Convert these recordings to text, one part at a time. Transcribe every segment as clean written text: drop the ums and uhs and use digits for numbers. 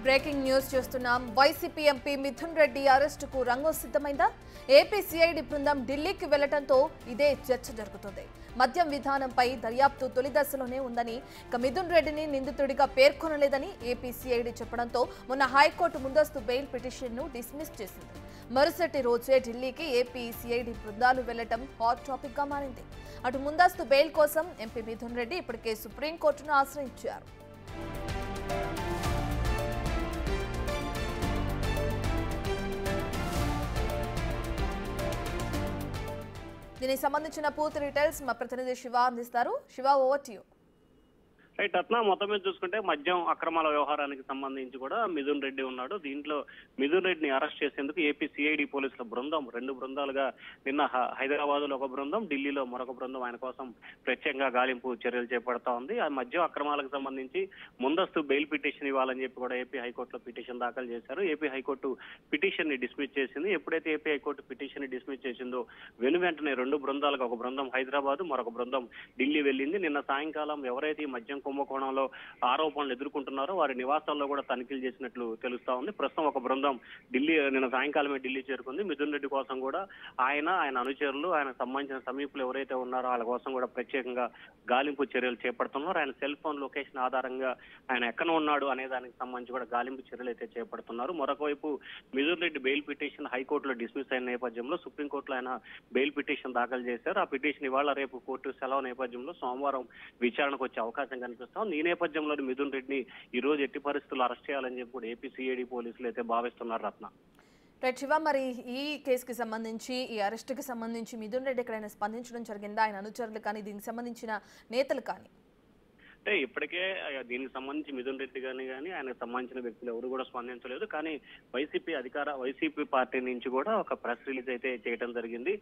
Breaking news చూస్తున్నాం. YCP MP Mithun Reddy అరెస్టుకు రంగం సిద్ధమైందా? ఏపీ సిఐడి బృందం ఢిల్లీకి వెళ్లడంతో ఇదే చర్చ జరుగుతుంది. మద్యం విధానంపై దర్యాప్తు తొలి దశలోనే ఉందని, మిథున్ రెడ్డిని నిందితుడిగా పేర్కొనలేదని ఏపీ సిఐడి చెప్పడంతో మొన్న హైకోర్టు ముందస్తు బెయిల్ పిటిషన్ను డిస్మిస్ చేసింది. మరుసటి రోజే ఢిల్లీకి ఏపీ సిఐడి బృందాలు వెళ్లడం హాట్ టాపిక్ గా మారింది. అటు ముందస్తు బెయిల్ కోసం ఎంపీ మిథున్ రెడ్డి ఇప్పటికే సుప్రీంకోర్టును ఆశ్రయించారు. దీనికి సంబంధించిన పూర్తి డీటెయిల్స్ మా ప్రతినిధి శివ అందిస్తారు. Siva, over to you. Right Ratna, మొత్తం మీద చూసుకుంటే మద్యం అక్రమాల వ్యవహారానికి సంబంధించి కూడా మిథున్ రెడ్డి ఉన్నాడు. దీంట్లో మిథున్ రెడ్డిని అరెస్ట్ చేసేందుకు ఏపీ సిఐడి పోలీసుల బృందం 2 బృందాలుగా నిన్న హైదరాబాద్ లో ఒక బృందం, ఢిల్లీలో మరొక బృందం ఆయన కోసం ప్రత్యేకంగా గాలింపు చర్యలు చేపడతా ఉంది. ఆ మద్యం అక్రమాలకు సంబంధించి ముందస్తు బెయిల్ పిటిషన్ ఇవ్వాలని చెప్పి కూడా ఏపీ హైకోర్టులో పిటిషన్ దాఖలు చేశారు. ఏపీ హైకోర్టు పిటిషన్ ని డిస్మిస్ చేసింది. ఎప్పుడైతే ఏపీ హైకోర్టు పిటిషన్ ని డిస్మిస్ చేసిందో వెంటనే 2 బృందాలుగా, ఒక బృందం హైదరాబాద్, మరొక బృందం ఢిల్లీ వెళ్ళింది. నిన్న సాయంకాలం ఎవరైతే ఈ మద్యం కుంభకోణంలో ఆరోపణలు ఎదుర్కొంటున్నారో వారి నివాసాల్లో కూడా తనిఖీలు చేసినట్లు తెలుస్తా ఉంది. ప్రస్తుతం ఒక బృందం నిన్న సాయంకాలమే ఢిల్లీ చేరుకుంది. మిథున్ రెడ్డి కోసం కూడా ఆయన అనుచరులు, ఆయన సంబంధించిన సమీపులు ఎవరైతే ఉన్నారో వాళ్ళ కోసం కూడా ప్రత్యేకంగా గాలింపు చర్యలు చేపడుతున్నారు. ఆయన సెల్ ఫోన్ లొకేషన్ ఆధారంగా ఆయన ఎక్కడ ఉన్నాడు అనే దానికి సంబంధించి కూడా గాలింపు చర్యలు అయితే చేపడుతున్నారు. మరొక వైపు మిథున్ రెడ్డి బెయిల్ పిటిషన్ హైకోర్టులో డిస్మిస్ అయిన నేపథ్యంలో సుప్రీంకోర్టులో ఆయన బెయిల్ పిటిషన్ దాఖలు చేశారు. ఆ పిటిషన్ ఇవాళ రేపు కోర్టు సెలవు నేపథ్యంలో సోమవారం వరకు వచ్చే అవకాశం కనిపిస్తాం. ఈ నేపథ్యంలో మిథున్ రెడ్డిని ఈ రోజు ఎట్టి పరిస్థితుల్లో అరెస్ట్ చేయాలని చెప్పి కూడా ఏపీ సిఐడి పోలీసులు అయితే భావిస్తున్నారు. రత్న, రైట్ శివ, మరి ఈ కేసుకి సంబంధించి, ఈ అరెస్టుకి సంబంధించి మిథున్ రెడ్డి ఎక్కడైనా స్పందించడం జరిగిందా? ఆయన అనుచరులు కానీ, దీనికి సంబంధించిన నేతలు కానీ? అంటే ఇప్పటికే దీనికి సంబంధించి మిథున్ రెడ్డి కానీ ఆయనకు సంబంధించిన వ్యక్తులు ఎవరు కూడా స్పందించలేదు. కానీ వైసీపీ పార్టీ నుంచి కూడా ఒక ప్రెస్ రిలీజ్ అయితే చేయడం జరిగింది.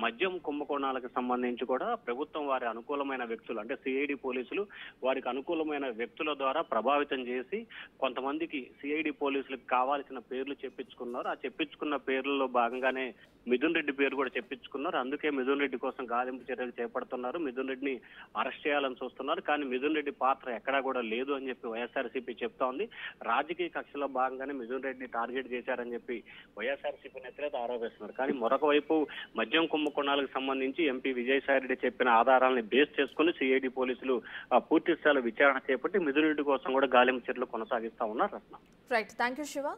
మద్యం కుంభకోణాలకు సంబంధించి కూడా ప్రభుత్వం వారి అనుకూలమైన వ్యక్తులు, అంటే సిఐడి పోలీసులు వారికి అనుకూలమైన వ్యక్తుల ద్వారా ప్రభావితం చేసి కొంతమందికి సిఐడి పోలీసులకు కావాల్సిన పేర్లు చెప్పించుకున్నారు. ఆ చెప్పించుకున్న పేర్లలో భాగంగానే మిథున్ రెడ్డి పేరు కూడా చెప్పించుకున్నారు. అందుకే మిథున్ రెడ్డి కోసం గాలింపు చర్యలు చేపడుతున్నారు. మిథున్ రెడ్డిని అరెస్ట్ చేయాలని చూస్తున్నారు. కానీ మిథున్ రెడ్డి పాత్ర ఎక్కడా కూడా లేదు అని చెప్పి వైఎస్ఆర్సీపీ చెప్తా ఉంది. రాజకీయ కక్షలో భాగంగానే మిథున్ రెడ్డిని టార్గెట్ చేశారని చెప్పి వైఎస్ఆర్సీపీ నేతలు ఆరోపిస్తున్నారు. కానీ మరొక వైపు మద్యం కుంభకోణాలకు సంబంధించి ఎంపీ విజయసాయి రెడ్డి చెప్పిన ఆధారాలను బేస్ చేసుకుని సిఐడి పోలీసులు పూర్తి స్థాయిలో విచారణ చేపట్టి మిథున్ రెడ్డి కోసం కూడా గాలింపు చర్యలు కొనసాగిస్తా ఉన్నారు. Right, thank you Shiva.